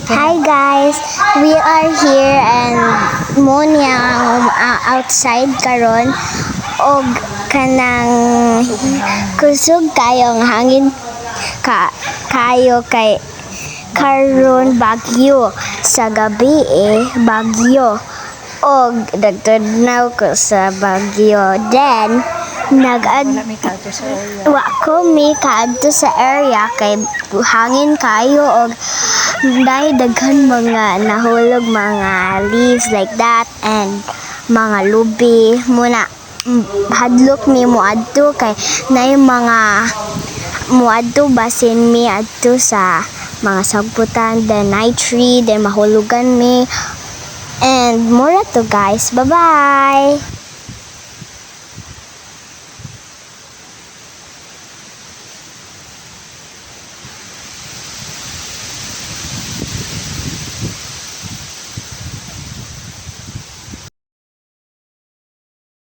Hi guys, we are here and monya outside karon og kanang kusog kayong hangin kayo kay karon bagyo sa gabi bagyo og nagtudnaw ko sa bagyo then wa ko mi kaadto sa area kay hangin kayo og daghan mga nahulog mga leaves like that and mga lubi muna hadlok mi moadto kay nay mga moadto basin mi adto sa mga sagputan then night tree then mahulugan mi and mura to guys, bye bye.